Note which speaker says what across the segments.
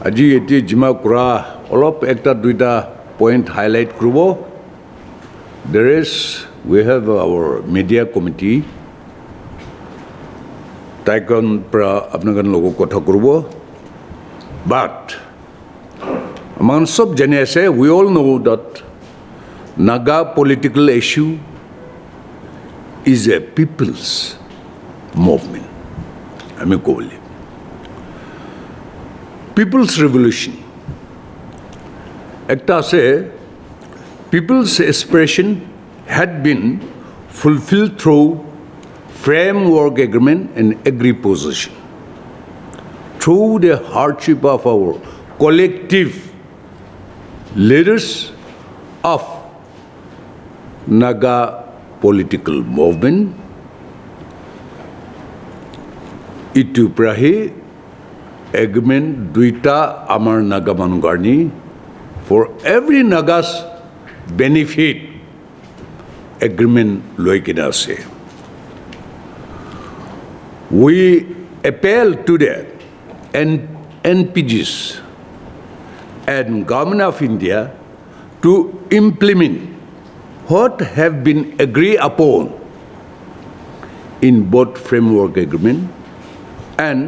Speaker 1: আজি এটি জিমা কৰা অলপ একটা দুইটা point highlight কৰিব. We have our media committee. তাইকন পৰা আপোনালোকৰ লগত কথা কৰিব. But among সব জানি আছে, we all know that Naga political issue is a people's movement. আমি ক'বলৈ People's Revolution. একটা আছে, people's aspiration had been fulfilled through framework agreement and Agri position. Through the hardship of our collective leaders of Naga political movement, itu prahi agreement duita amar Naga manugarni for every Naga's benefit agreement loikina ase. We appeal to the NPGs and Government of India to implement what have been agreed upon in both framework agreement and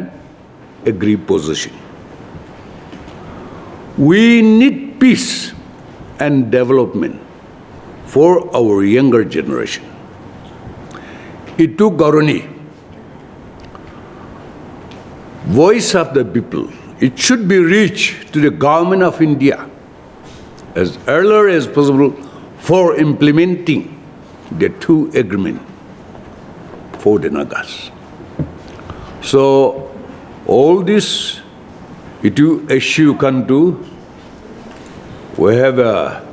Speaker 1: Agri position. We need peace and development for our younger generation. Itu Gaurani, voice of the people, it should be reached to the Government of India as earlier as possible for implementing the two agreements for the Nagas. So all this issue can do. We have a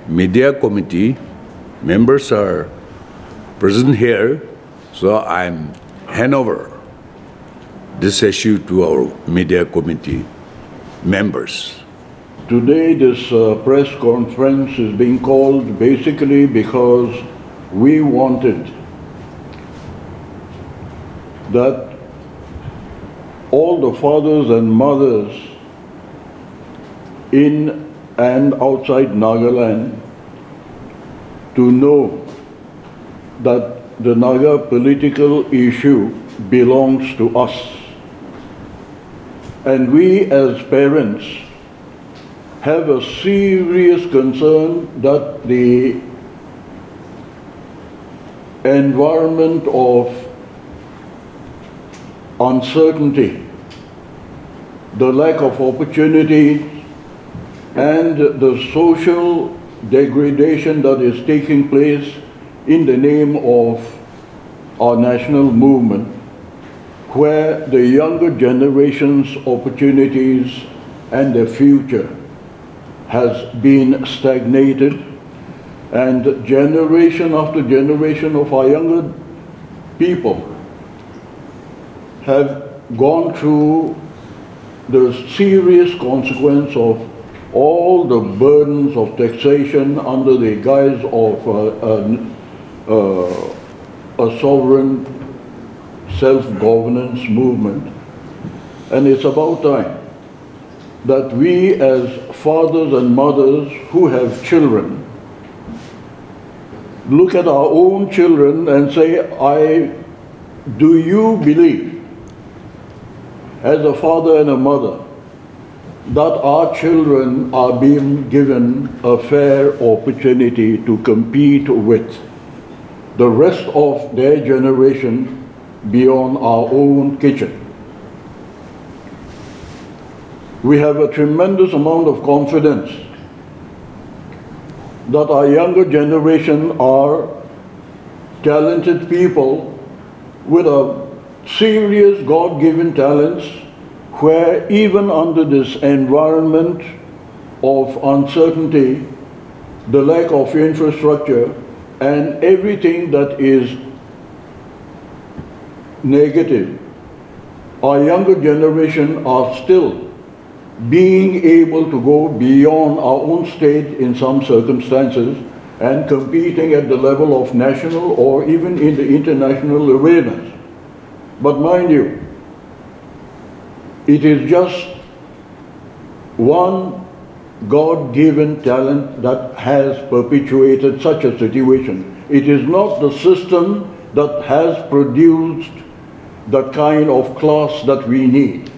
Speaker 1: media committee. Members are present here, so I'm hand over this issue to our media committee members.
Speaker 2: Today, this press conference is being called basically because we wanted that all the fathers and mothers in and outside Nagaland to know that the Naga political issue belongs to us. And we as parents have a serious concern that the environment of uncertainty, the lack of opportunity, and the social degradation that is taking place in the name of our national movement, where the younger generation's opportunities and their future has been stagnated, and generation after generation of our younger people have gone through the serious consequence of all the burdens of taxation under the guise of a sovereign self-governance movement. And it's about time that we as fathers and mothers who have children look at our own children and say, do you believe as a father and a mother that our children are being given a fair opportunity to compete with the rest of their generation beyond our own kitchen? We have a tremendous amount of confidence that our younger generation are talented people with a serious God-given talents, where even under this environment of uncertainty, the lack of infrastructure, and everything that is negative, our younger generation are still being able to go beyond our own state in some circumstances and competing at the level of national or even in the international arenas. But mind you, It is just one God-given talent that has perpetuated such a situation. It is not the system that has produced the kind of class that we need.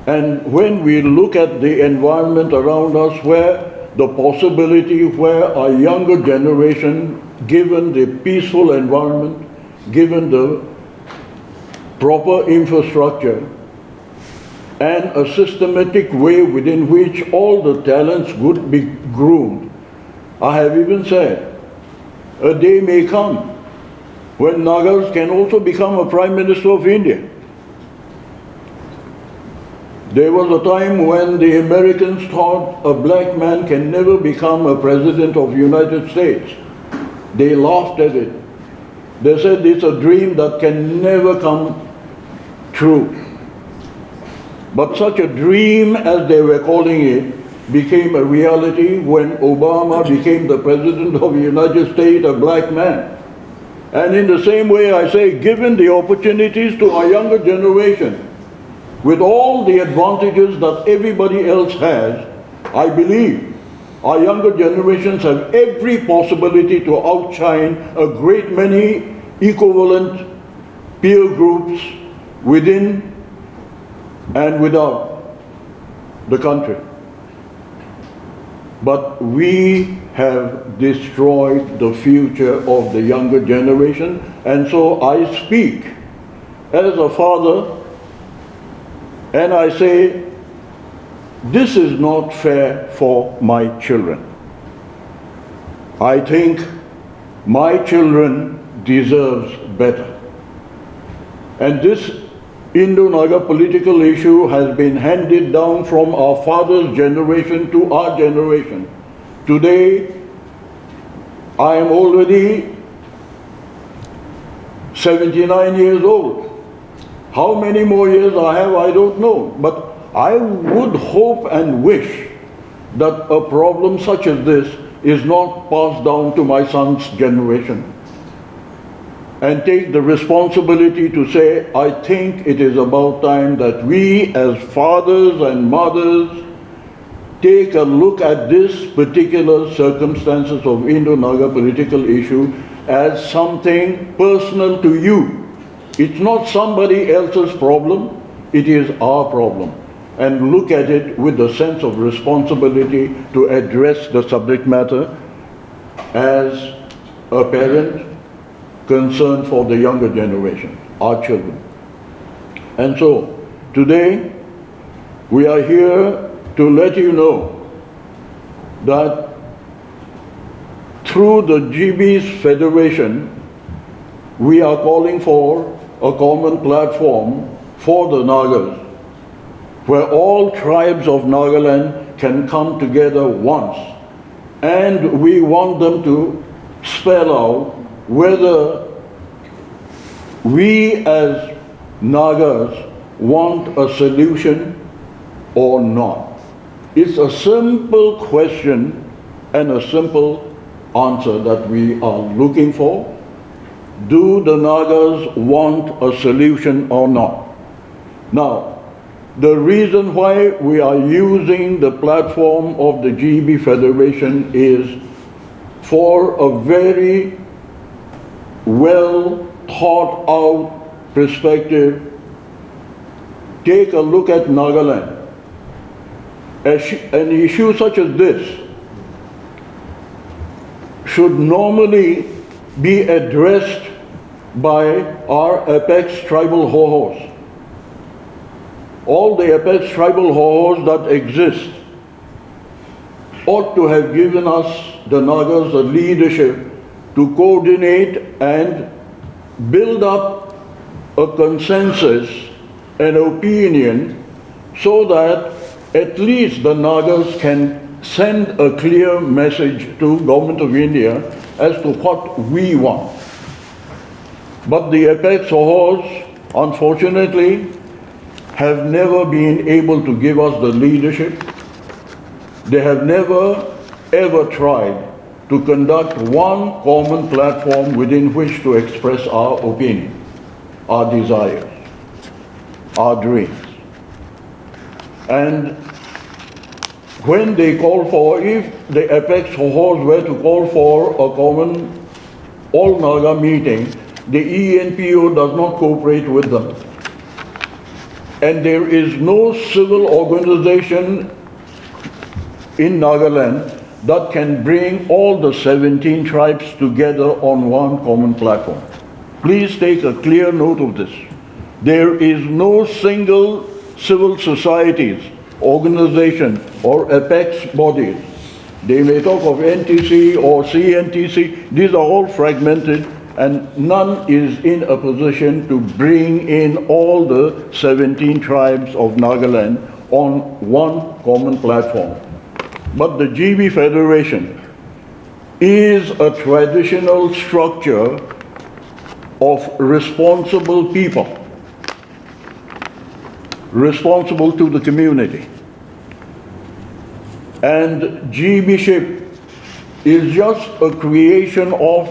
Speaker 2: And when we look at the environment around us, where the possibility where our younger generation, given the peaceful environment, given the proper infrastructure, and a systematic way within which all the talents would be groomed, I have even said, a day may come when Nagas can also become a Prime Minister of India. There was a time when the Americans thought a black man can never become a president of the United States. They laughed at it. They said it's a dream that can never come true. But such a dream, as they were calling it, became a reality when Obama became the president of the United States, a black man. And in the same way, I say, given the opportunities to our younger generation, with all the advantages that everybody else has, I believe our younger generations have every possibility to outshine a great many equivalent peer groups within and without the country. But we have destroyed the future of the younger generation, and so I speak as a father and I say, this is not fair for my children. I think my children deserves better. And this Indo-Naga political issue has been handed down from our father's generation to our generation. Today, I am already 79 years old. How many more years I have, I don't know. But I would hope and wish that a problem such as this is not passed down to my son's generation. And take the responsibility to say, I think it is about time that we as fathers and mothers take a look at this particular circumstances of Indo-Naga political issue as something personal to you. It's not somebody else's problem, it is our problem. And look at it with the sense of responsibility to address the subject matter as a parent concerned for the younger generation, our children. And so, today, we are here to let you know that through the GB's Federation, we are calling for a common platform for the Nagas, where all tribes of Nagaland can come together once. And we want them to spell out whether we as Nagas want a solution or not. It's a simple question and a simple answer that we are looking for. Do the Nagas want a solution or not? Now, the reason why we are using the platform of the GB Federation is for a very well thought out perspective. Take a look at Nagaland. An issue such as this should normally be addressed by our apex tribal hohos. All the apex tribal hohos that exist ought to have given us, the Nagas, the leadership to coordinate and build up a consensus, an opinion, so that at least the Nagas can send a clear message to Government of India as to what we want. But the apex hohos, unfortunately, have never been able to give us the leadership. They have never ever tried to conduct one common platform within which to express our opinion, our desires. our dreams. And when they call for, if the apex cohorts were to call for a common all-Naga meeting, the ENPO does not cooperate with them. And there is no civil organization in Nagaland that can bring all the 17 tribes together on one common platform. Please take a clear note of this. There is no single civil societies, organization, or apex bodies. They may talk of NTC or CNTC. These are all fragmented, and none is in a position to bring in all the 17 tribes of Nagaland on one common platform. But the GB Federation is a traditional structure of responsible people, responsible to the community. And GB-ship is just a creation of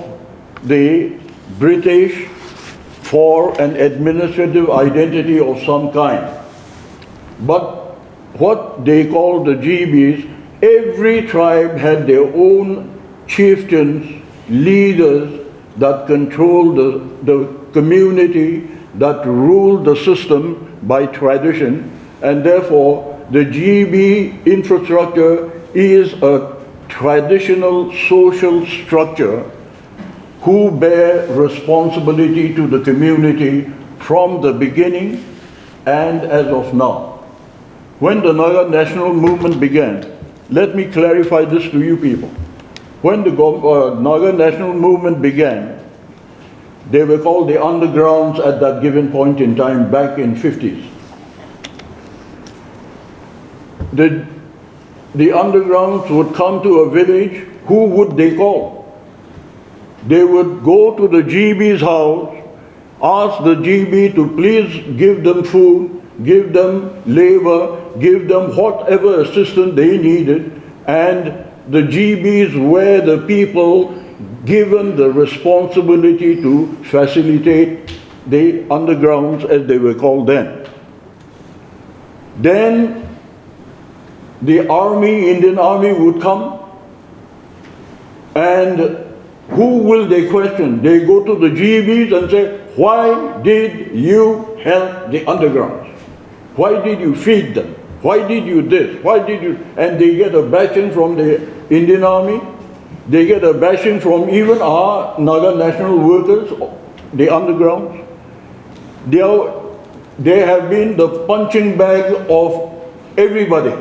Speaker 2: the British for an administrative identity of some kind. But what they call the GBs, every tribe had their own chieftains, leaders that controlled the community, that ruled the system by tradition, and therefore the GB infrastructure is a traditional social structure who bear responsibility to the community from the beginning and as of now. When the Naga national movement began, let me clarify this to you people. When the Naga national movement began, they were called the undergrounds at that given point in time back in 50s. The undergrounds would come to a village. Who would they call? They would go to the GB's house, ask the GB to please give them food, give them labor, give them whatever assistance they needed, and the GBs were the people given the responsibility to facilitate the undergrounds, as they were called then. Then the army, Indian army would come, and who will they question? They go to the GBs and say, why did you help the undergrounds? Why did you feed them? Why did you this? Why did you? And they get a bashing from the Indian army. They get a bashing from even our Naga national workers, the undergrounds. They have been the punching bag of everybody.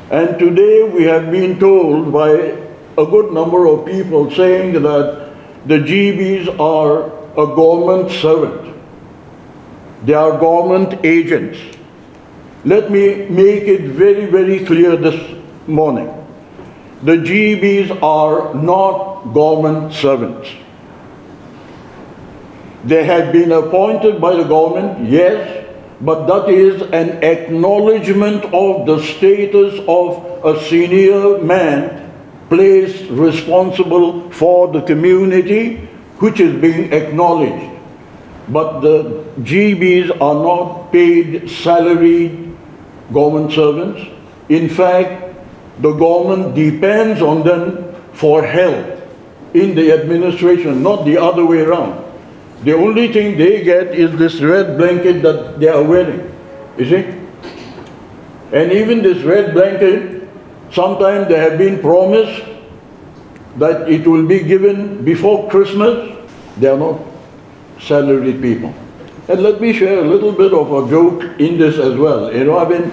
Speaker 2: And today we have been told by a good number of people saying that the GBs are a government servant. They are government agents. Let me make it very, very clear this morning. The GBs are not government servants. They have been appointed by the government, yes, but that is an acknowledgement of the status of a senior man placed responsible for the community, which is being acknowledged. But the GBs are not paid salaried government servants. In fact, the government depends on them for help in the administration, not the other way around. The only thing they get is this red blanket that they are wearing, you see? And even this red blanket, sometimes they have been promised that it will be given before Christmas. They are not salaried people. And let me share a little bit of a joke in this as well. You know, I mean,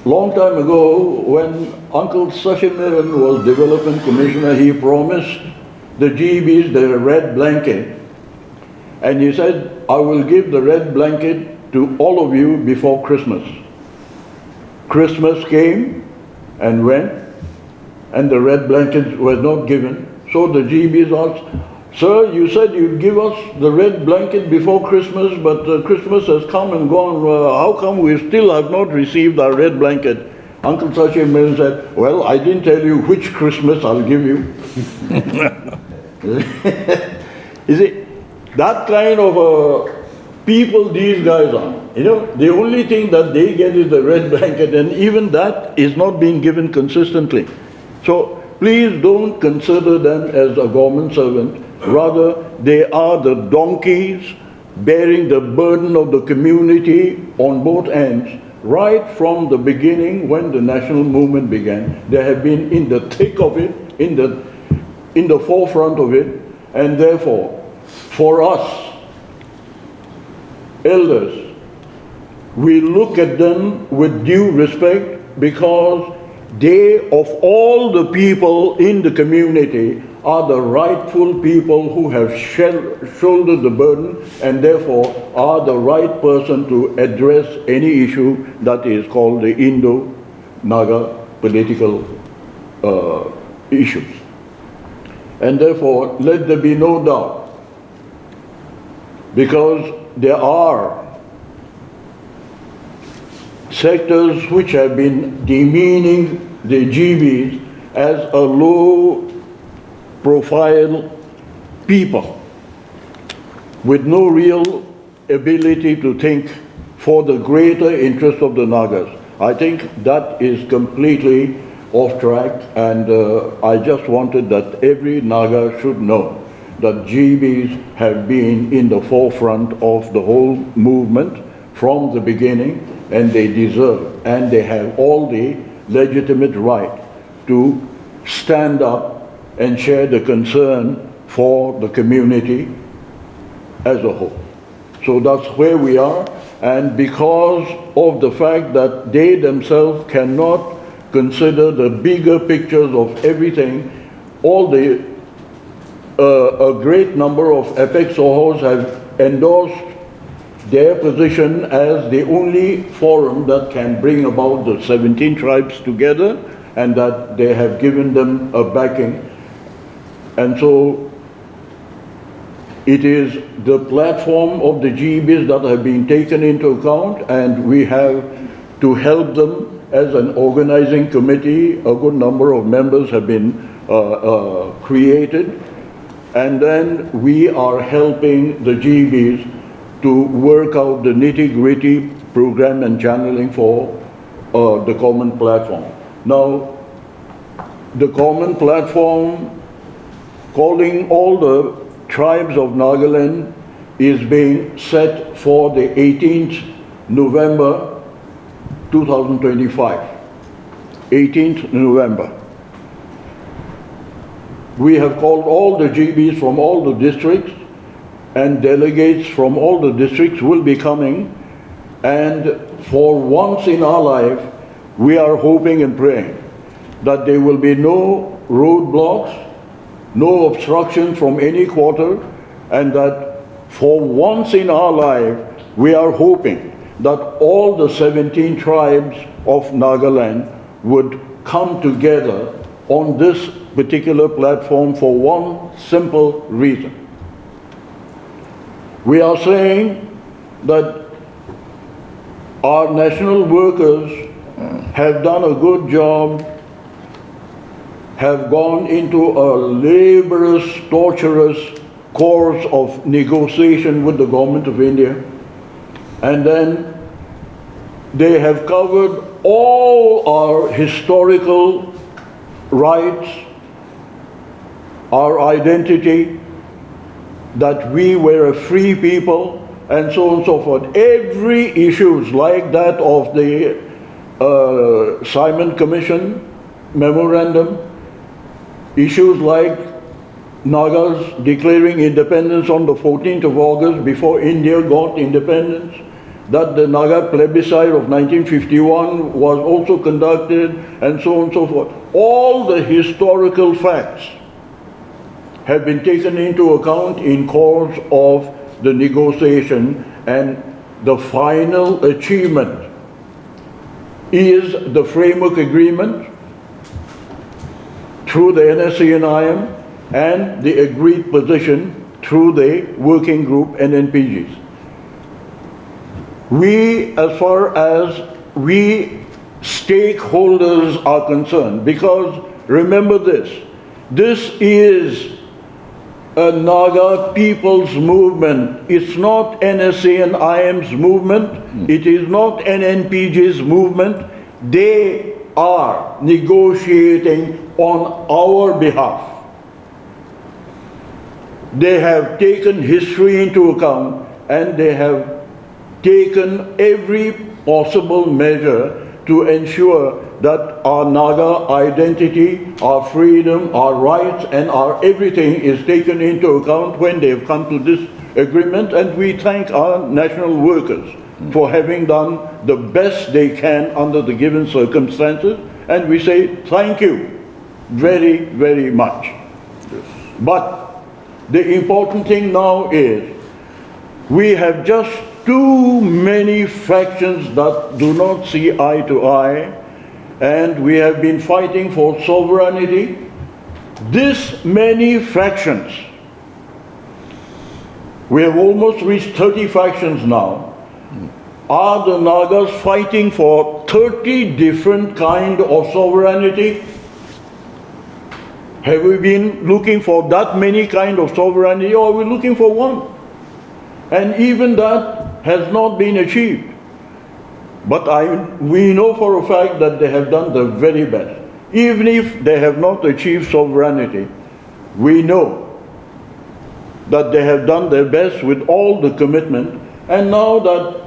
Speaker 2: long time ago, when Uncle Sashimiran was Development Commissioner, he promised the GBs the red blanket. And he said, I will give the red blanket to all of you before Christmas. Christmas came and went, and the red blanket was not given. So the GBs asked, sir, you said you'd give us the red blanket before Christmas, but Christmas has come and gone. How come we still have not received our red blanket? Uncle Sachim said, well, I didn't tell you which Christmas I'll give you. You see, that kind of people these guys are. The only thing that they get is the red blanket, and even that is not being given consistently. So please don't consider them as a government servant. Rather, they are the donkeys bearing the burden of the community on both ends. Right from the beginning, when the national movement began, they have been in the thick of it, in the forefront of it, and therefore, for us, elders, we look at them with due respect because they, of all the people in the community, are the rightful people who have shouldered the burden and therefore are the right person to address any issue that is called the Indo-Naga political issues. And therefore, let there be no doubt, because there are sectors which have been demeaning the GBs as a low-profile people with no real ability to think for the greater interest of the Nagas. I think that is completely off track, and I just wanted that every Naga should know that GBs have been in the forefront of the whole movement from the beginning, and they deserve, and they have all the legitimate right to stand up and share the concern for the community as a whole. So that's where we are, and because of the fact that they themselves cannot consider the bigger pictures of everything, a great number of apex Sohos have endorsed their position as the only forum that can bring about the 17 tribes together, and that they have given them a backing. And so it is the platform of the GBs that have been taken into account, and we have to help them as an organizing committee. A good number of members have been created, and then we are helping the GBs to work out the nitty-gritty program and channeling for the common platform. Now, the common platform, calling all the tribes of Nagaland, is being set for the 18th November 2025. 18th November. We have called all the GBs from all the districts, and delegates from all the districts will be coming, and for once in our life, we are hoping and praying that there will be no roadblocks, no obstruction from any quarter, and that for once in our life, we are hoping that all the 17 tribes of Nagaland would come together on this particular platform for one simple reason. We are saying that our national workers have done a good job, have gone into a laborious, torturous course of negotiation with the government of India, and then they have covered all our historical rights, our identity, that we were a free people, and so on and so forth. Every issues like that of the Simon Commission memorandum, issues like Nagas declaring independence on the 14th of August before India got independence, that the Naga plebiscite of 1951 was also conducted, and so on and so forth. All the historical facts have been taken into account in course of the negotiation, and the final achievement is the framework agreement through the NSC&IM and the agreed position through the working group NNPGs. We, as far as we stakeholders are concerned, because remember this is a Naga people's movement. It's not NSA and IM's movement. It is not NNPG's movement. They are negotiating on our behalf. They have taken history into account and they have taken every possible measure to ensure that our Naga identity, our freedom, our rights, and our everything is taken into account when they have come to this agreement. And we thank our national workers for having done the best they can under the given circumstances. And we say thank you very, very much. But the important thing now is we have just too many factions that do not see eye to eye, and we have been fighting for sovereignty. This many factions, we have almost reached 30 factions now, are the Nagas fighting for 30 different kind of sovereignty? Have we been looking for that many kind of sovereignty, or are we looking for one? And even that has not been achieved. But we know for a fact that they have done the very best. Even if they have not achieved sovereignty, we know that they have done their best with all the commitment. And now that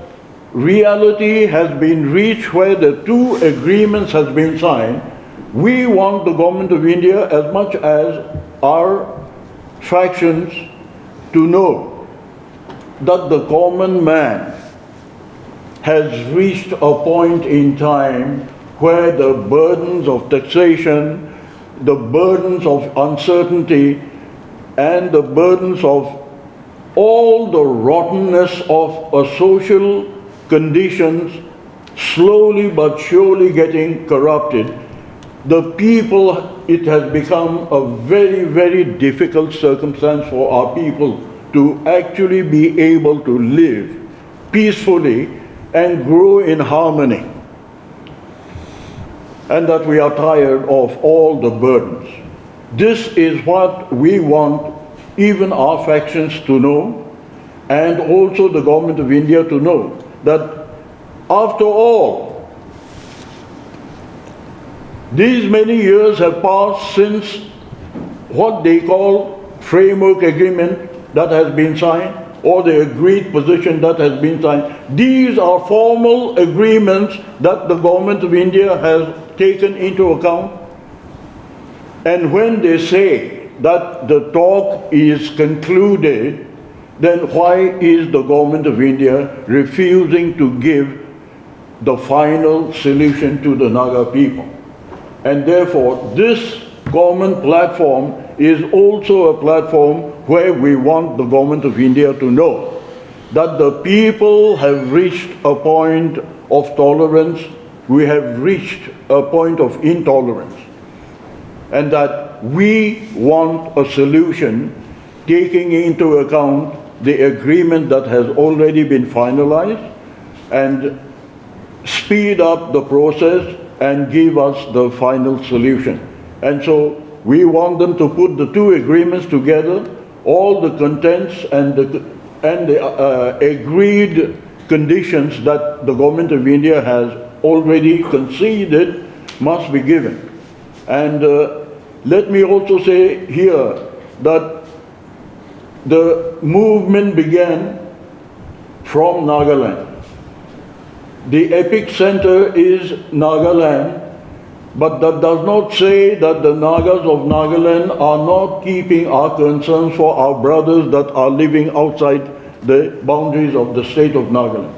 Speaker 2: reality has been reached where the two agreements has been signed, we want the government of India, as much as our factions, to know that the common man has reached a point in time where the burdens of taxation, the burdens of uncertainty, and the burdens of all the rottenness of a social conditions slowly but surely getting corrupted. The people, it has become a very, very difficult circumstance for our people to actually be able to live peacefully and grow in harmony. And that we are tired of all the burdens. This is what we want even our factions to know, and also the government of India to know, that after all, these many years have passed since what they call framework agreement that has been signed, or the agreed position that has been signed. These are formal agreements that the government of India has taken into account. And when they say that the talk is concluded, then why is the government of India refusing to give the final solution to the Naga people? And therefore, this common platform is also a platform where we want the government of India to know that the people have reached a point of tolerance, we have reached a point of intolerance, and that we want a solution taking into account the agreement that has already been finalized and speed up the process and give us the final solution. And so we want them to put the two agreements together, all the contents and the agreed conditions that the government of India has already conceded must be given. And let me also say here that the movement began from Nagaland. The epic center is Nagaland, but that does not say that the Nagas of Nagaland are not keeping our concerns for our brothers that are living outside the boundaries of the state of Nagaland.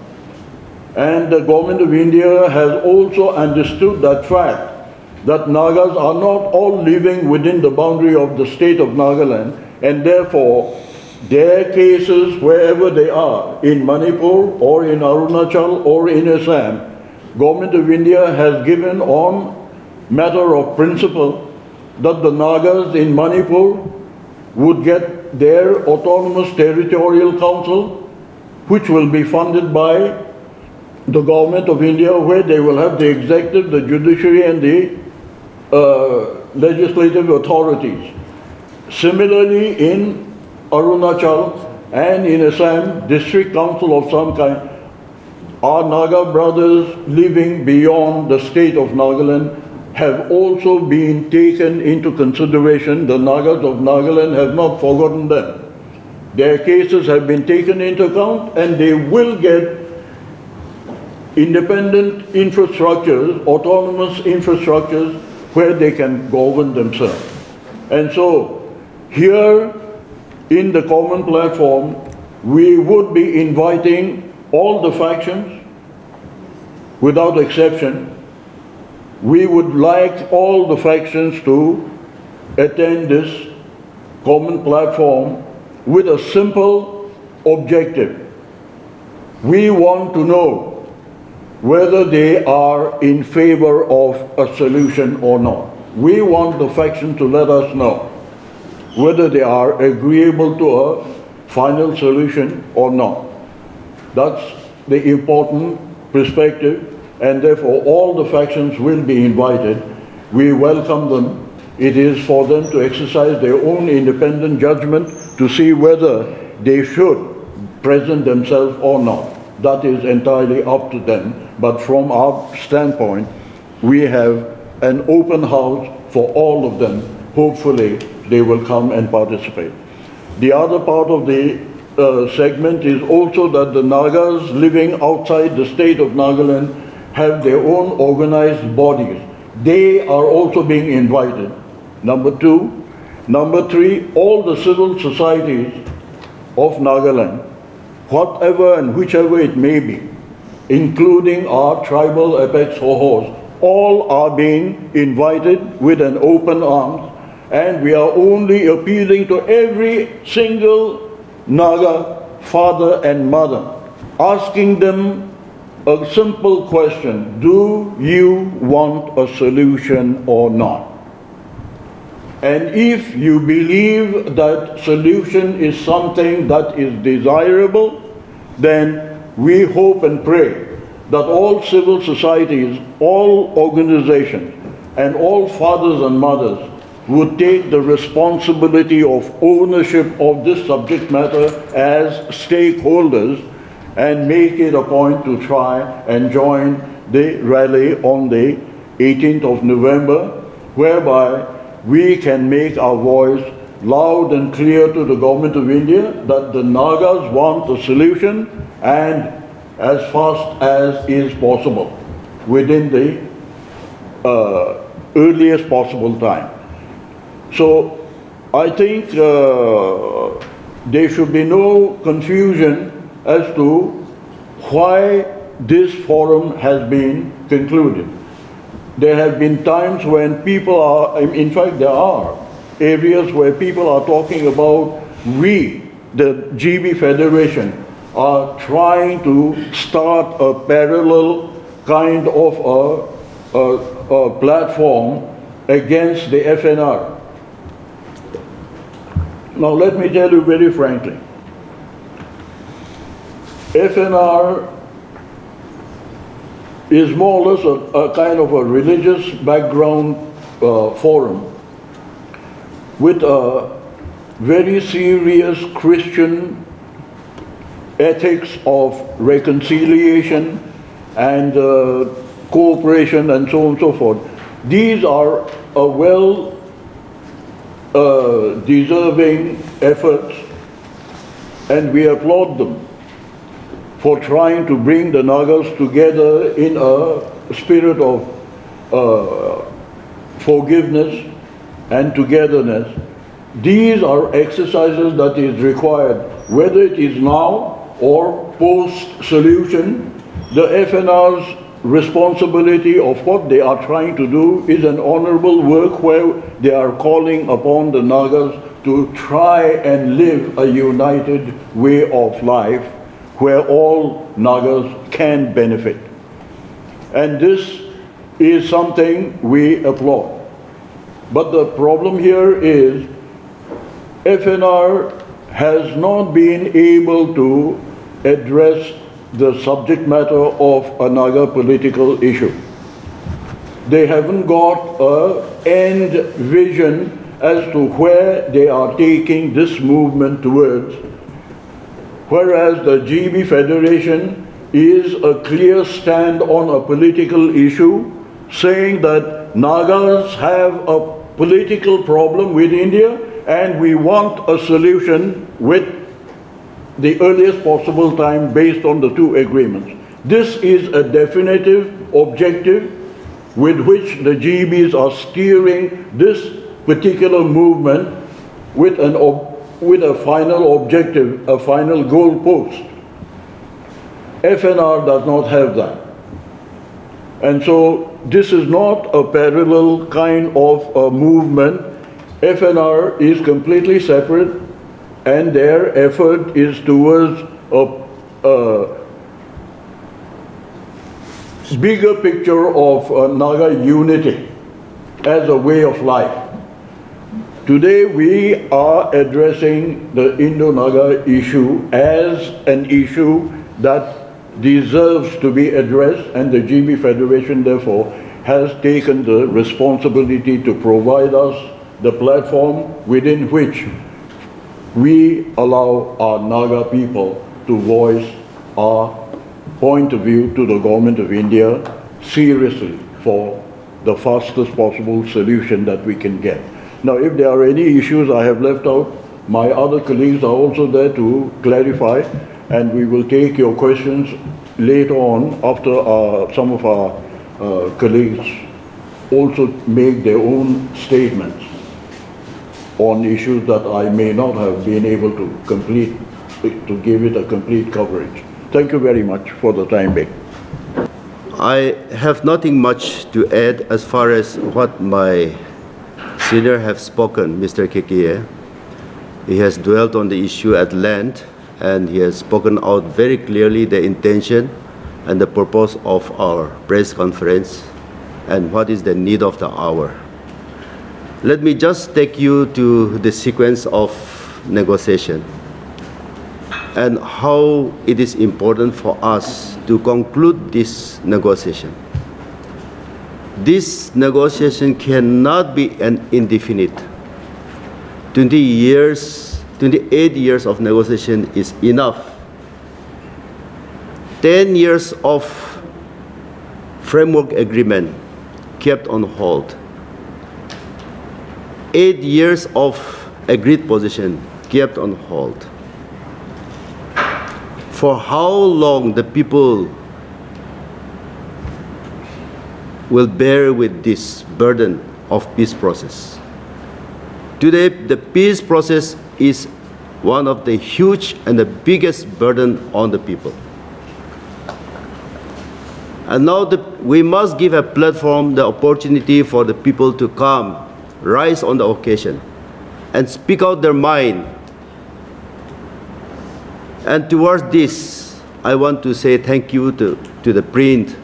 Speaker 2: And the government of India has also understood that fact, that Nagas are not all living within the boundary of the state of Nagaland, and therefore their cases, wherever they are, in Manipur or in Arunachal or in Assam, government of India has given on matter of principle that the Nagas in Manipur would get their autonomous territorial council, which will be funded by the government of India, where they will have the executive, the judiciary, and the legislative authorities. Similarly, in Arunachal, and in Assam, district council of some kind. Our Naga brothers living beyond the state of Nagaland have also been taken into consideration. The Nagas of Nagaland have not forgotten them. Their cases have been taken into account, and they will get independent infrastructures, autonomous infrastructures, where they can govern themselves. And so, here in the common platform, we would be inviting all the factions, without exception. We would like all the factions to attend this common platform with a simple objective. We want to know whether they are in favor of a solution or not. We want the faction to let us know whether they are agreeable to a final solution or not. That's the important perspective, and therefore all the factions will be invited. We welcome them. It is for them to exercise their own independent judgment to see whether they should present themselves or not. That is entirely up to them. But from our standpoint, we have an open house for all of them. Hopefully, they will come and participate. The other part of the segment is also that the Nagas living outside the state of Nagaland have their own organized bodies. They are also being invited. Number two. Number three, all the civil societies of Nagaland, whatever and whichever it may be, including our tribal apex hohos, all are being invited with an open arms, and we are only appealing to every single Naga father and mother, asking them a simple question: do you want a solution or not? And if you believe that solution is something that is desirable, then we hope and pray that all civil societies, all organizations, and all fathers and mothers would take the responsibility of ownership of this subject matter as stakeholders and make it a point to try and join the rally on the 18th of November, whereby we can make our voice loud and clear to the government of India that the Nagas want a solution, and as fast as is possible, within the earliest possible time. So I think there should be no confusion as to why this forum has been concluded. There have been times when people are, in fact there are areas where people are talking about we, the GB Federation, are trying to start a parallel kind of a platform against the FNR. Now let me tell you very frankly, FNR is more or less a kind of a religious background forum with a very serious Christian ethics of reconciliation and cooperation and so on and so forth. These are a well deserving efforts, and we applaud them for trying to bring the Nagas together in a spirit of forgiveness and togetherness. These are exercises that is required, whether it is now or post-solution. The FNR's responsibility of what they are trying to do is an honorable work where they are calling upon the Nagas to try and live a united way of life where all Nagas can benefit. And this is something we applaud. But the problem here is FNR has not been able to address the subject matter of a Naga political issue. They haven't got an end vision as to where they are taking this movement towards, whereas the GB Federation is a clear stand on a political issue, saying that Nagas have a political problem with India and we want a solution with the earliest possible time based on the two agreements. This is a definitive objective with which the GBs are steering this particular movement with a final objective, a final goal post. FNR does not have that. And so this is not a parallel kind of a movement. FNR is completely separate and their effort is towards a bigger picture of Naga unity as a way of life. Today we are addressing the Indo-Naga issue as an issue that deserves to be addressed, and the GB Federation therefore has taken the responsibility to provide us the platform within which we allow our Naga people to voice our point of view to the government of India seriously for the fastest possible solution that we can get. Now, if there are any issues I have left out, my other colleagues are also there to clarify, and we will take your questions later on after some of our colleagues also make their own statements on issues that I may not have been able to give it a complete coverage. Thank you very much for the time being.
Speaker 3: I have nothing much to add as far as what my senior have spoken, Mr. Kekie. He has dwelt on the issue at length, and he has spoken out very clearly the intention and the purpose of our press conference and what is the need of the hour. Let me just take you to the sequence of negotiation and how it is important for us to conclude this negotiation. This negotiation cannot be an indefinite. 28 years of negotiation is enough. 10 years of framework agreement kept on hold. 8 years of agreed position kept on hold. For how long the people will bear with this burden of peace process? Today, the peace process is one of the huge and the biggest burden on the people. And now we must give a platform, the opportunity for the people to come, rise on the occasion, and speak out their mind. And towards this, I want to say thank you to the print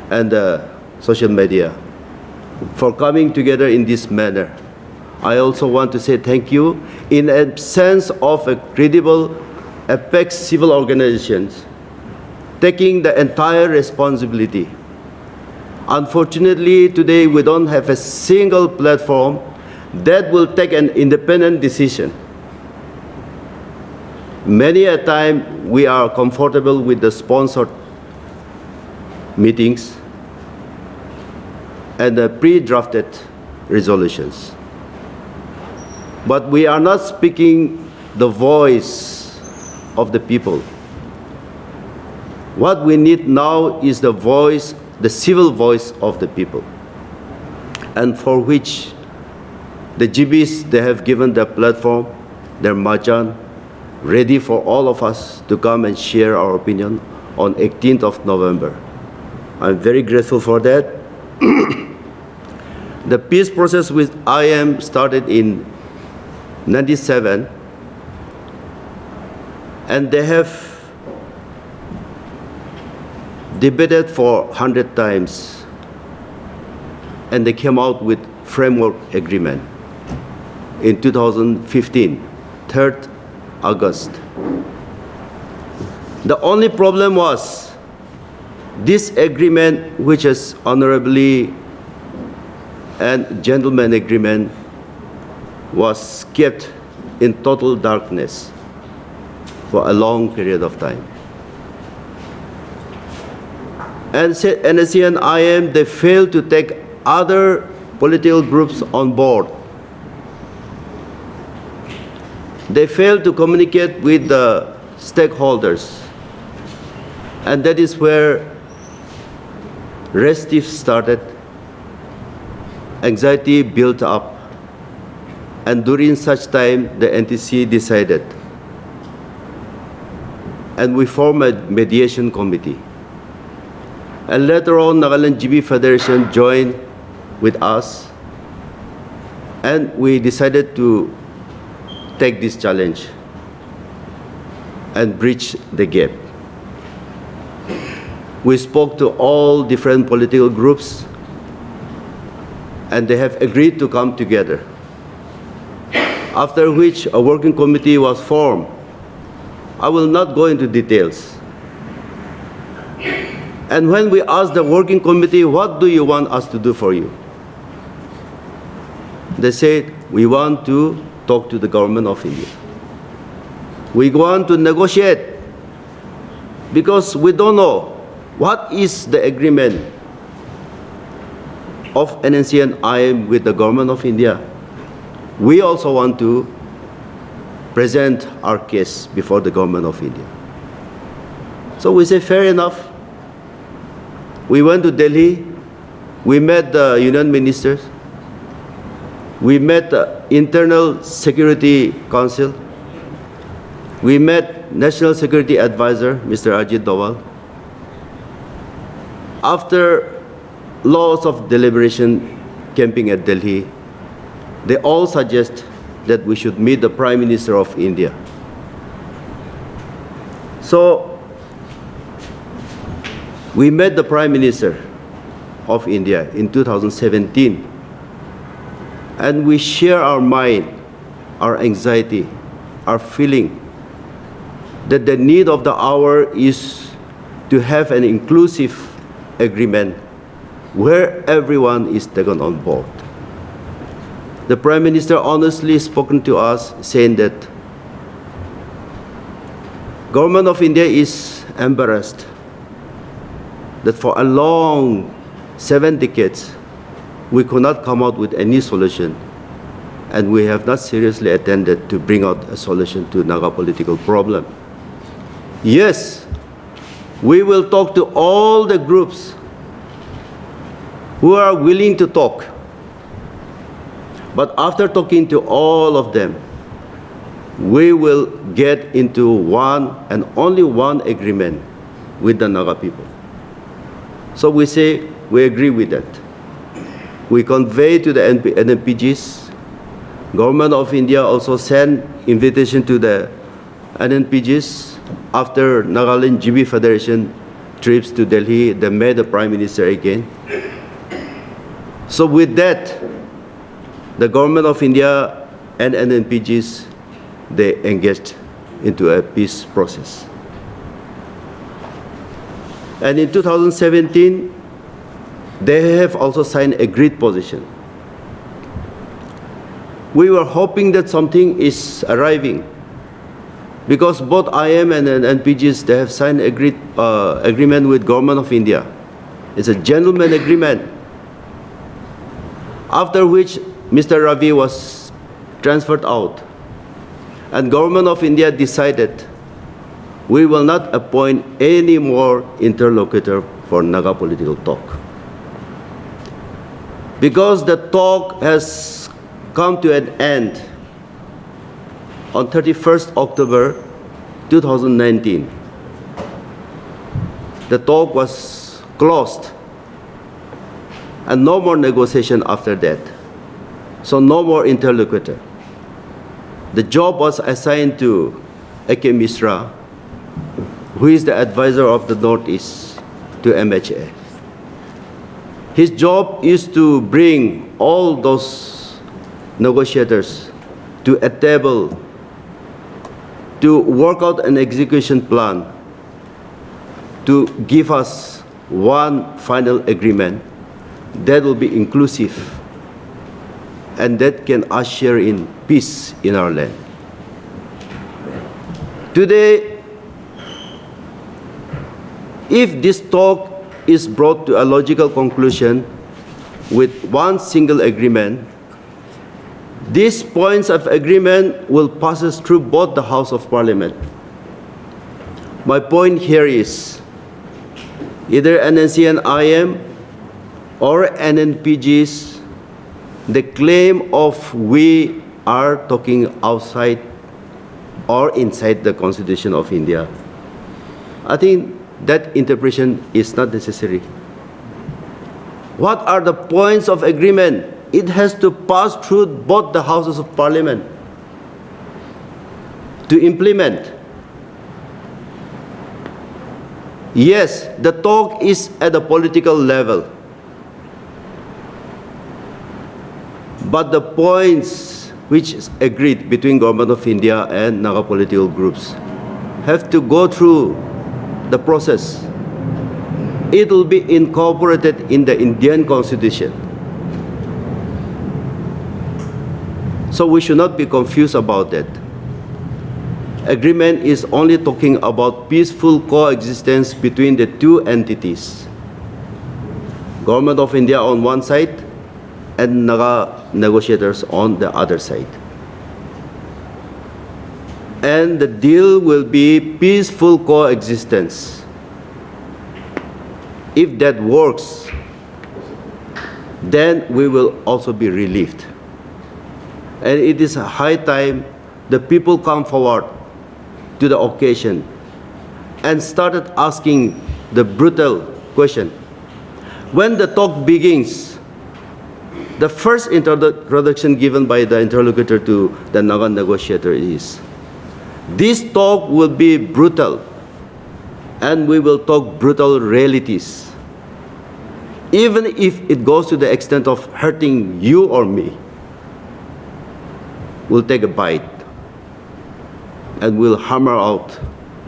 Speaker 3: and the social media for coming together in this manner. I also want to say thank you in absence of a credible apex civil organizations taking the entire responsibility. Unfortunately, today we don't have a single platform that will take an independent decision. Many a time we are comfortable with the sponsored meetings and the pre-drafted resolutions. But we are not speaking the voice of the people. What we need now is the voice, the civil voice of the people, and for which the GBs, they have given their platform, their majan, ready for all of us to come and share our opinion on 18th of November. I'm very grateful for that. The peace process with IM started in 97, and they have debated for 100 times, and they came out with framework agreement in 2015, 3rd August. The only problem was this agreement, which is honorably and gentleman agreement was kept in total darkness for a long period of time. And NSC and IM, they failed to take other political groups on board. They failed to communicate with the stakeholders. And that is where restive started, anxiety built up, and during such time, the NTC decided. And we formed a mediation committee. And later on, Nagaland GB Federation joined with us, and we decided to take this challenge and bridge the gap. We spoke to all different political groups, and they have agreed to come together. After which a working committee was formed. I will not go into details. And when we asked the working committee, what do you want us to do for you? They said, we want to talk to the government of India. We want to negotiate because we don't know what is the agreement of NNC and IM with the government of India. We also want to present our case before the government of India. So we say, fair enough. We went to Delhi. We met the union ministers. We met the Internal Security Council. We met National Security Advisor, Mr. Ajit Doval. After lots of deliberation camping at Delhi, they all suggest that we should meet the Prime Minister of India. So we met the Prime Minister of India in 2017, and we share our mind, our anxiety, our feeling that the need of the hour is to have an inclusive agreement where everyone is taken on board. The Prime Minister honestly spoken to us saying that government of India is embarrassed that for a long 7 decades, we could not come out with any solution, and we have not seriously attended to bring out a solution to Naga political problem. Yes, we will talk to all the groups who are willing to talk. But after talking to all of them, we will get into one and only one agreement with the Naga people. So we say we agree with that. We convey to the NNPGs. Government of India also sent invitation to the NNPGs after Nagaland GB Federation trips to Delhi. They met the Prime Minister again. So with that, the government of India and NNPGs, they engaged into a peace process. And in 2017, they have also signed a agreed position. We were hoping that something is arriving because both IM and NPGs, they have signed agreement with government of India. It's a gentleman agreement. After which Mr. Ravi was transferred out, and government of India decided we will not appoint any more interlocutor for Naga political talk. Because the talk has come to an end on 31st October 2019. The talk was closed and no more negotiation after that. So no more interlocutor. The job was assigned to A.K. Misra, who is the advisor of the Northeast to MHA. His job is to bring all those negotiators to a table to work out an execution plan to give us one final agreement that will be inclusive and that can usher in peace in our land. Today, if this talk is brought to a logical conclusion with one single agreement, these points of agreement will pass us through both the House of Parliament. My point here is, either NNC and IM or NNPGs, the claim of we are talking outside or inside the Constitution of India, I think that interpretation is not necessary. What are the points of agreement? It has to pass through both the Houses of Parliament to implement. Yes, the talk is at a political level, but the points which is agreed between Government of India and Naga political groups have to go through the process. It will be incorporated in the Indian Constitution. So we should not be confused about that. Agreement is only talking about peaceful coexistence between the two entities. Government of India on one side and Naga negotiators on the other side. And the deal will be peaceful coexistence. If that works, then we will also be relieved. And it is a high time the people come forward to the occasion and started asking the brutal question. When the talk begins, the first introduction given by the interlocutor to the Naga negotiator is, this talk will be brutal, and we will talk brutal realities. Even if it goes to the extent of hurting you or me, we'll take a bite and we'll hammer out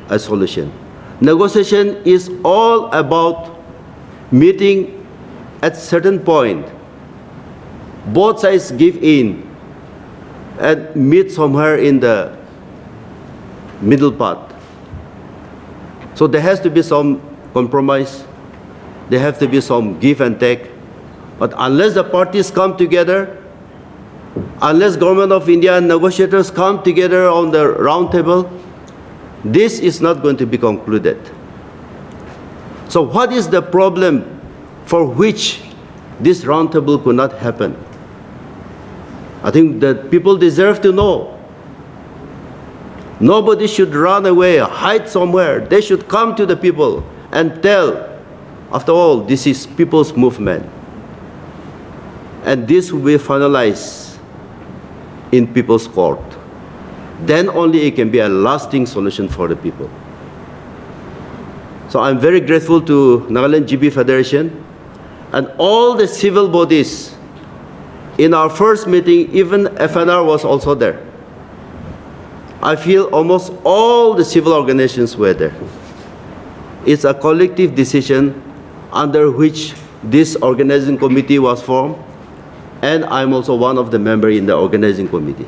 Speaker 3: a solution. Negotiation is all about meeting at certain point. Both sides give in and meet somewhere in the middle path. So there has to be some compromise. There have to be some give and take. But unless the parties come together, unless Government of India and negotiators come together on the round table, this is not going to be concluded. So what is the problem for which this round table could not happen? I think that people deserve to know. Nobody should run away, hide somewhere. They should come to the people and tell, after all, this is people's movement. And this will be finalized in people's court. Then only it can be a lasting solution for the people. So I'm very grateful to Nagaland GB Federation and all the civil bodies. In our first meeting, even FNR was also there. I feel almost all the civil organizations were there. It's a collective decision under which this organizing committee was formed, and I'm also one of the members in the organizing committee.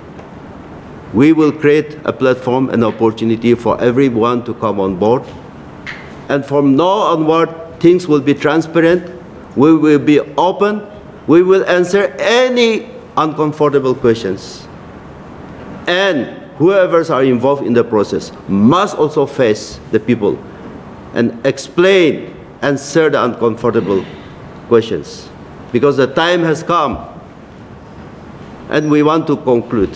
Speaker 3: We will create a platform and opportunity for everyone to come on board. And from now onward, things will be transparent. We will be open. We will answer any uncomfortable questions. And whoever are involved in the process must also face the people and explain, answer the uncomfortable questions. Because the time has come and we want to conclude.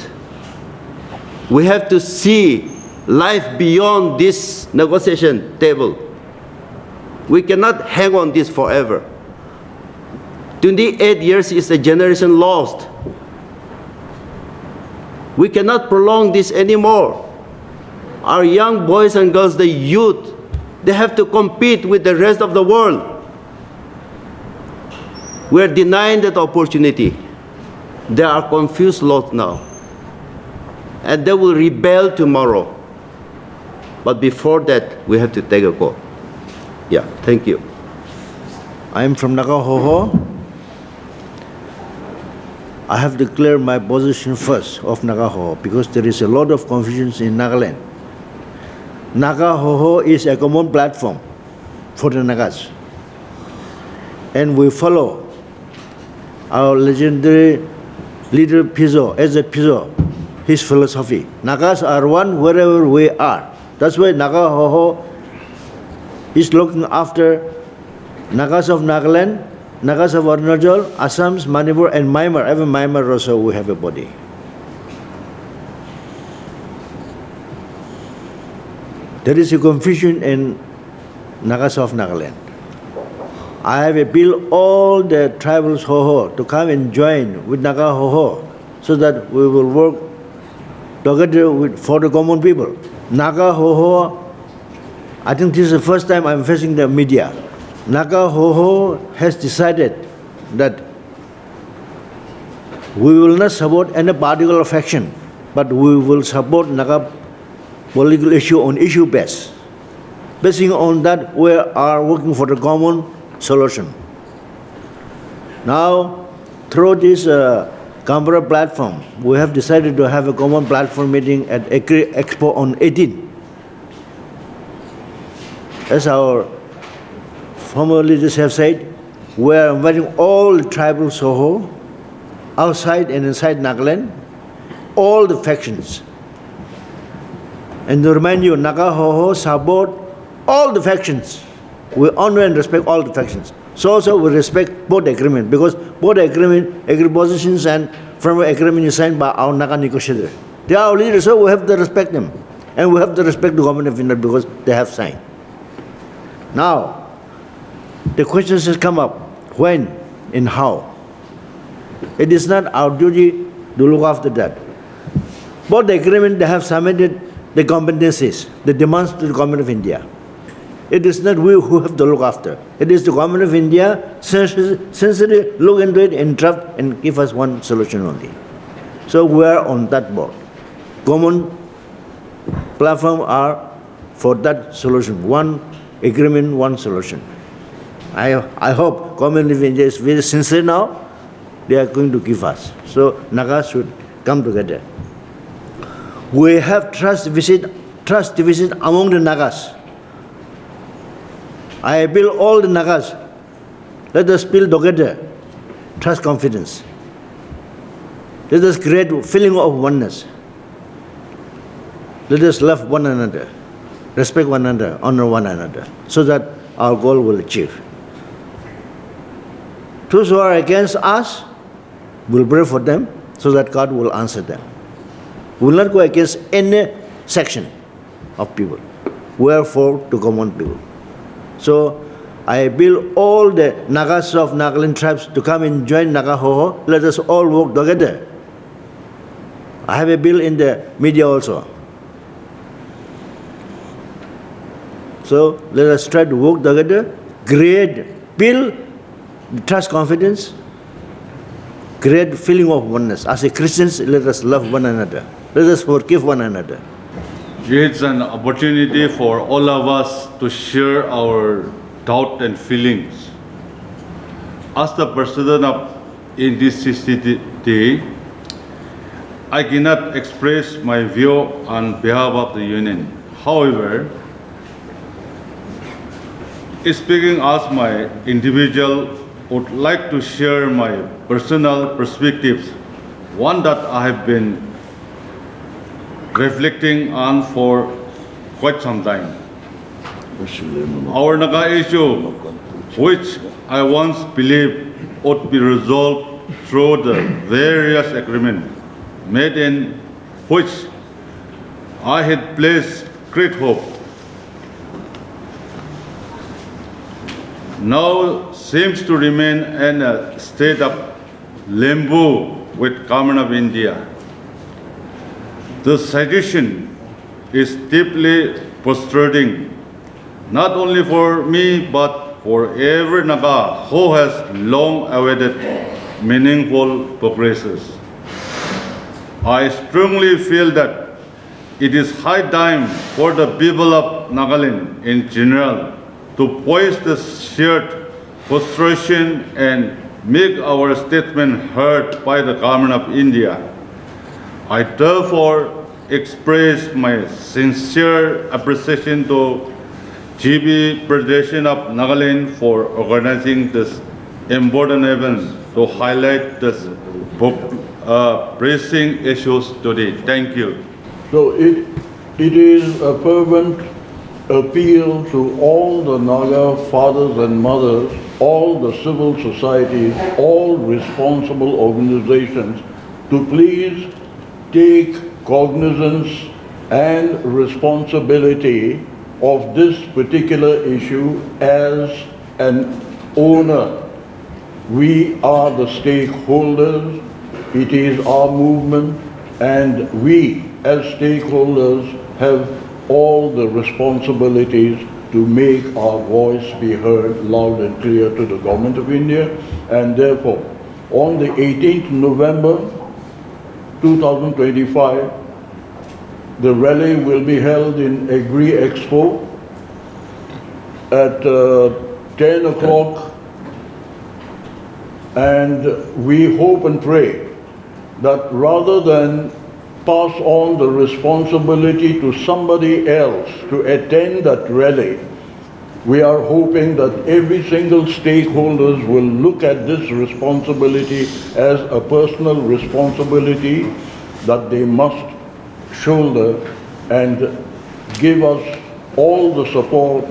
Speaker 3: We have to see life beyond this negotiation table. We cannot hang on this forever. 28 years is a generation lost. We cannot prolong this anymore. Our young boys and girls, the youth, they have to compete with the rest of the world. We are denying that opportunity. They are confused lot now. And they will rebel tomorrow. But before that, we have to take a call. Yeah, thank you.
Speaker 4: I am from Naga Hoho. I have to clear my position first of Naga Hoho because there is a lot of confusion in Nagaland. Naga Hoho is a common platform for the Nagas. And we follow our legendary leader Piso, Ezet Piso, his philosophy. Nagas are one wherever we are. That's why Naga Hoho is looking after Nagas of Nagaland, Nagas of Arunachal, Assam, Manipur, and Myanmar. Even Myanmar also we have a body. There is a confusion in Nagas of Nagaland. I have appealed all the tribals Hoho to come and join with Naga Hoho so that we will work together for the common people. Naga Hoho, I think this is the first time I'm facing the media. Naga Hoho has decided that we will not support any particular faction, but we will support Naga political issue on issue base. Basing on that, we are working for the common solution. Now, through this Canberra platform, we have decided to have a common platform meeting at Agri Expo on 18. As our former leaders have said, we are inviting all tribal Soho, outside and inside Nagaland, all the factions. And to remind you, Naga Hoho support all the factions. We honor and respect all the factions. So also we respect both agreement because both agreement, agri positions and framework agreement is signed by our Naga negotiator. They are our leaders, so we have to respect them. And we have to respect the government of India because they have signed. Now, the questions has come up, when and how. It is not our duty to look after that. Both the agreement, they have submitted the competencies, the demands to the government of India. It is not we who have to look after. It is the government of India sincerely look into it and draft and give us one solution only. So we are on that board. Common platform are for that solution. One agreement, one solution. I hope government of India is very sincere now. They are going to give us. So Naga should come together. We have trust deficit among the Nagas. I appeal all the Nagas, let us build together trust, confidence. Let us create a feeling of oneness. Let us love one another, respect one another, honor one another, so that our goal will achieve. Those who are against us, we'll pray for them so that God will answer them. We will not go against any section of people. We are for the common people. So I appeal all the Nagas of Nagaland tribes to come and join Naga Hoho. Let us all work together. I have a bill in the media also. So let us try to work together, build trust, confidence, create feeling of oneness. As a Christians, let us love one another. Let us forgive one another.
Speaker 5: It's an opportunity for all of us to share our doubt and feelings. As the president of in this city, I cannot express my view on behalf of the union. However, speaking as my individual, would like to share my personal perspectives, one that I have been reflecting on for quite some time. Our Naga issue, which I once believed would be resolved through the various agreements made in which I had placed great hope, now seems to remain in a state of limbo with Government of India. The situation is deeply frustrating, not only for me but for every Naga who has long awaited meaningful progresses. I strongly feel that it is high time for the people of Nagaland in general to voice the shared frustration and make our statement heard by the government of India. I therefore express my sincere appreciation to GB Federation of Nagaland for organizing this important event to highlight this pressing issues today. Thank you.
Speaker 2: So it is a fervent appeal to all the Naga fathers and mothers, all the civil societies, all responsible organizations to please take cognizance and responsibility of this particular issue as an owner. We are the stakeholders, it is our movement, and we as stakeholders have all the responsibilities to make our voice be heard loud and clear to the Government of India. And therefore, on the 18th November 2025, the rally will be held in Agri Expo at 10 o'clock, and we hope and pray that rather than pass on the responsibility to somebody else to attend that rally, we are hoping that every single stakeholders will look at this responsibility as a personal responsibility that they must shoulder and give us all the support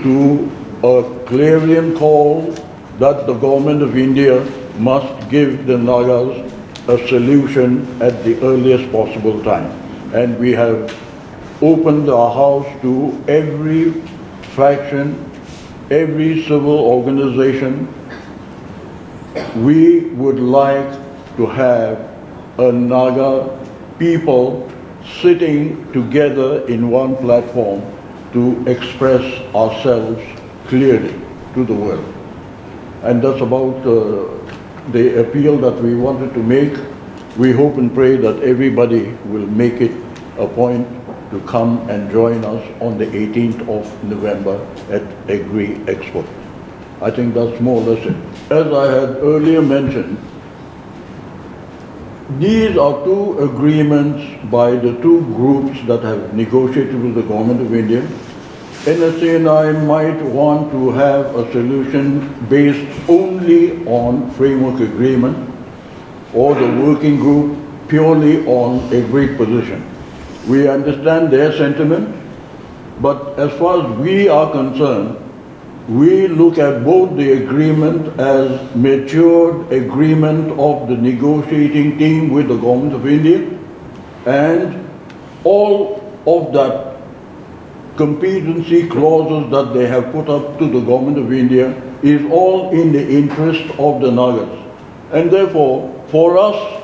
Speaker 2: to a clarion call that the Government of India must give the Nagas a solution at the earliest possible time. And we have opened our house to every faction, every civil organization. We would like to have a Naga people sitting together in one platform to express ourselves clearly to the world. And that's about the appeal that we wanted to make. We hope and pray that everybody will make it a point to come and join us on the 18th of November at Agri Expo. I think that's more or less it. As I had earlier mentioned, these are two agreements by the two groups that have negotiated with the Government of India. NSA and I might want to have a solution based only on framework agreement, or the working group purely on agreed position. We understand their sentiment, but as far as we are concerned, we look at both the agreement as matured agreement of the negotiating team with the Government of India, and all of that competency clauses that they have put up to the Government of India is all in the interest of the Nagas. And therefore, for us,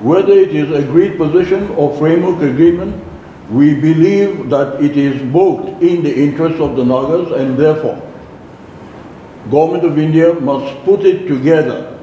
Speaker 2: whether it is agreed position or framework agreement, we believe that it is both in the interest of the Nagas, and therefore, Government of India must put it together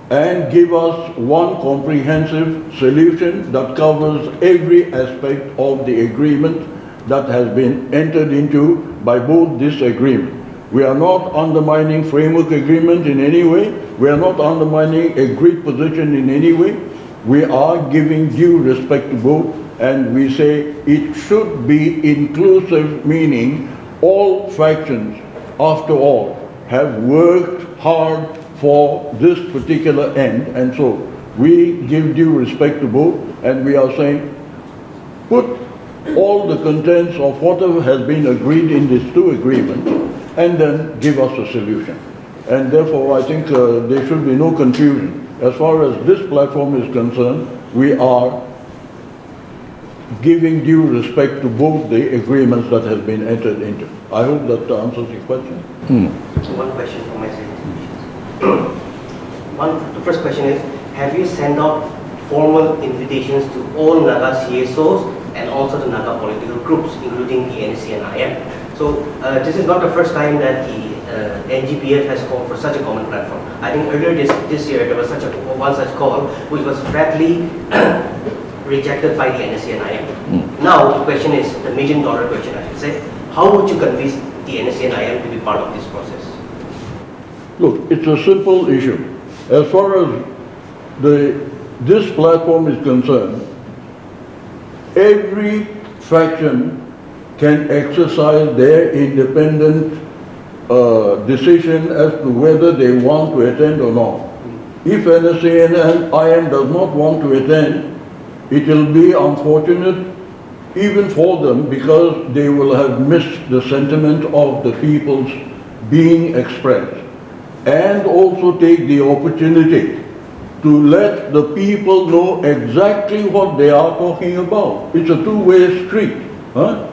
Speaker 2: and give us one comprehensive solution that covers every aspect of the agreement that has been entered into by both this agreement. We are not undermining framework agreement in any way. We are not undermining agreed position in any way. We are giving due respect to both, and we say it should be inclusive, meaning all factions, after all, have worked hard for this particular end, and so we give due respect to both, and we are saying put all the contents of whatever has been agreed in these two agreements and then give us a solution. And therefore, I think there should be no confusion. As far as this platform is concerned, we are giving due respect to both the agreements that have been entered into. I hope that answers your question.
Speaker 6: One question from my side. The first question is, have you sent out formal invitations to all Naga CSOs and also the Naga political groups, including the NSC and IM? So this is not the first time that the NGPF has called for such a common platform. I think earlier this year there was one such call, which was flatly rejected by the NSC and IM. Now the question is, the million-dollar question I should say, how would you convince the NSC and IM to be part of this process?
Speaker 2: Look, it's a simple issue. as far as this platform is concerned, every faction can exercise their independent decision as to whether they want to attend or not. If NSA and IM does not want to attend, it will be unfortunate even for them, because they will have missed the sentiment of the people's being expressed, and also take the opportunity to let the people know exactly what they are talking about. It's a two-way street. Huh?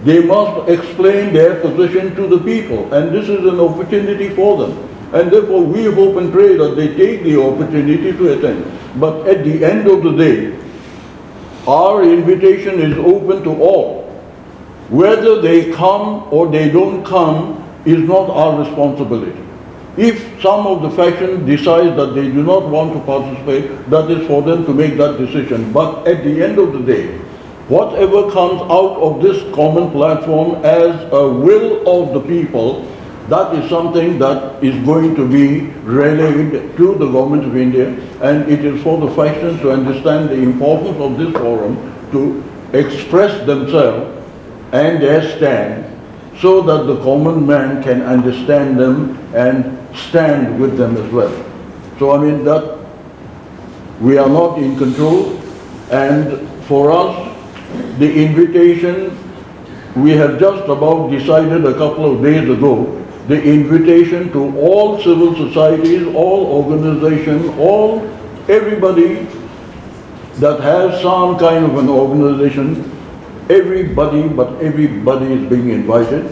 Speaker 2: They must explain their position to the people, and this is an opportunity for them. And therefore we hope and pray that they take the opportunity to attend. But at the end of the day, our invitation is open to all. Whether they come or they don't come is not our responsibility. If some of the faction decides that they do not want to participate, that is for them to make that decision. But at the end of the day, whatever comes out of this common platform as a will of the people, that is something that is going to be relayed to the government of India, and it is for the factions to understand the importance of this forum to express themselves and their stand, so that the common man can understand them and stand with them as well. So I mean that we are not in control, and for us the invitation, we have just about decided a couple of days ago, the invitation to all civil societies, all organizations, everybody that has some kind of an organization, everybody is being invited,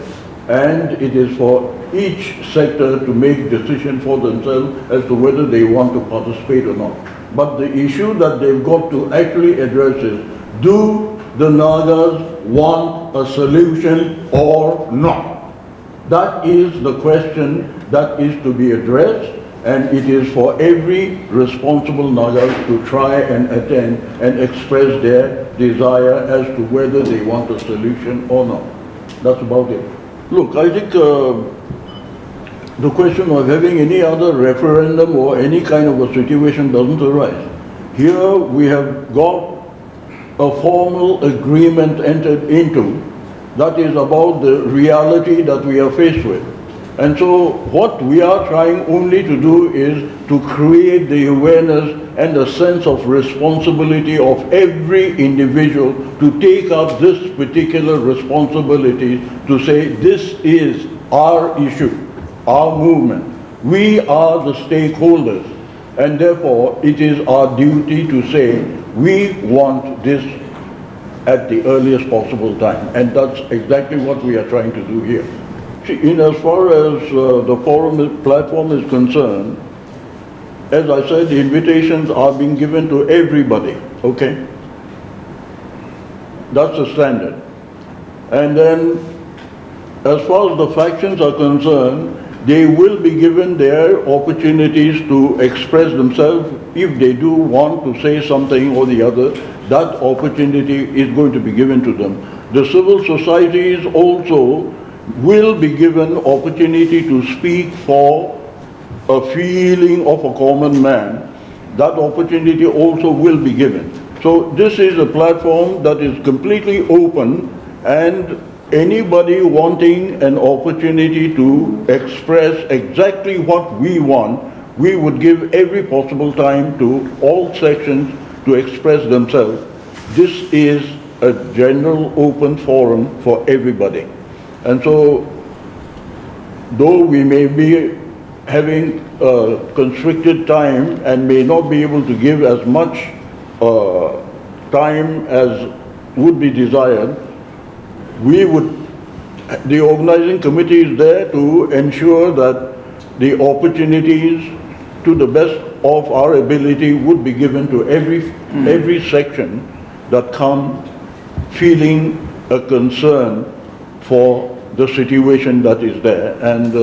Speaker 2: and it is for each sector to make decision for themselves as to whether they want to participate or not. But the issue that they've got to actually address is, do the Nagas want a solution or not? That is the question that is to be addressed, and it is for every responsible Naga to try and attend and express their desire as to whether they want a solution or not. That's about it. Look, I think the question of having any other referendum or any kind of a situation doesn't arise. Here we have got a formal agreement entered into that is about the reality that we are faced with. And so what we are trying only to do is to create the awareness and a sense of responsibility of every individual to take up this particular responsibility to say, this is our issue, our movement. We are the stakeholders, and therefore it is our duty to say, we want this at the earliest possible time. And that's exactly what we are trying to do here. See, in as far as the forum platform is concerned, as I said, the invitations are being given to everybody, okay? That's the standard. And then, as far as the factions are concerned, they will be given their opportunities to express themselves. If they do want to say something or the other, that opportunity is going to be given to them. The civil societies also will be given opportunity to speak for a feeling of a common man. That opportunity also will be given. So this is a platform that is completely open, and anybody wanting an opportunity to express exactly what we want, we would give every possible time to all sections to express themselves. This is a general open forum for everybody. And so, though we may be having constricted time and may not be able to give as much time as would be desired, the organizing committee is there to ensure that the opportunities to the best of our ability would be given to every section that come feeling a concern for the situation that is there, and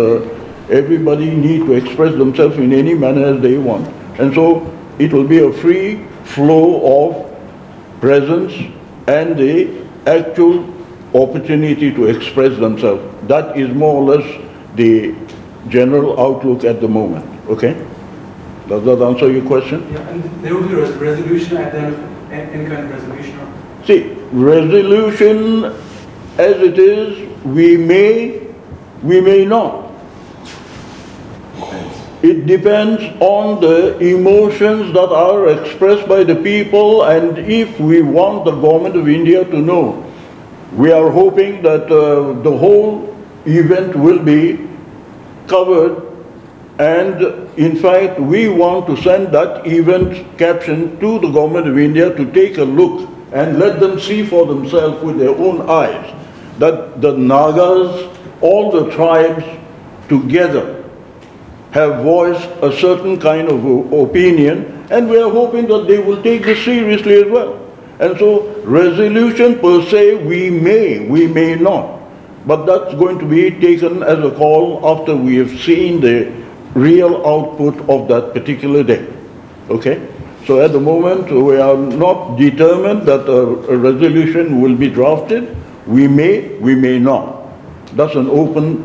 Speaker 2: everybody need to express themselves in any manner as they want. And so it will be a free flow of presence and the actual opportunity to express themselves. That is more or less the general outlook at the moment, okay? Does that answer your question?
Speaker 7: Yeah, and there will be a resolution at the end of any kind of resolution.
Speaker 2: See, resolution as it is, we may not. It depends on the emotions that are expressed by the people, and if we want the government of India to know, we are hoping that the whole event will be covered, and in fact we want to send that event caption to the government of India to take a look and let them see for themselves with their own eyes that the Nagas, all the tribes together have voiced a certain kind of opinion, and we are hoping that they will take this seriously as well. And so resolution per se, we may not, but that's going to be taken as a call after we have seen the real output of that particular day. Okay? So at the moment, we are not determined that a resolution will be drafted. We may not. That's an open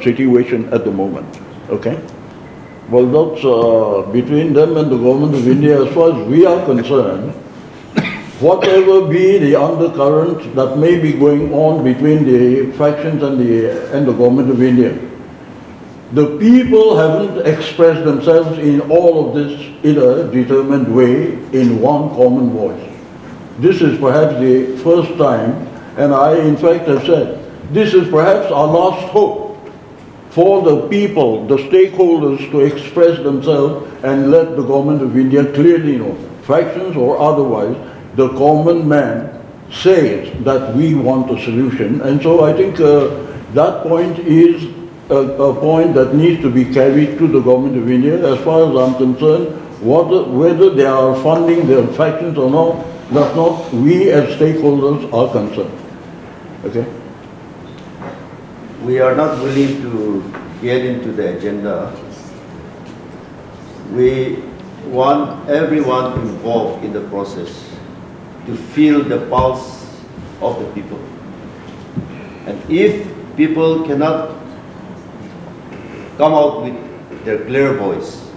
Speaker 2: situation at the moment. Okay? Well, that's between them and the government of India. As far as we are concerned, whatever be the undercurrent that may be going on between the factions and the government of India, the people haven't expressed themselves in all of this in a determined way, in one common voice. This is perhaps the first time, and I in fact have said, this is perhaps our last hope for the people, the stakeholders, to express themselves and let the government of India clearly know, factions or otherwise, the common man says that we want a solution. And so I think that point is a point that needs to be carried to the government of India. As far as I'm concerned, whether they are funding their factions or not, that's not we as stakeholders are concerned. Okay?
Speaker 3: We are not willing to get into the agenda. We want everyone involved in the process to feel the pulse of the people. And if people cannot come out with their clear voice,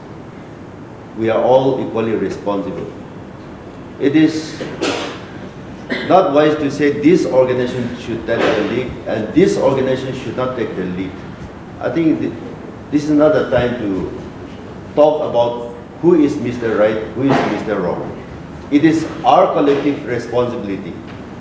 Speaker 3: we are all equally responsible. It is not wise to say this organization should take the lead and this organization should not take the lead. I think this is not the time to talk about who is Mr. Right, who is Mr. Wrong. It is our collective responsibility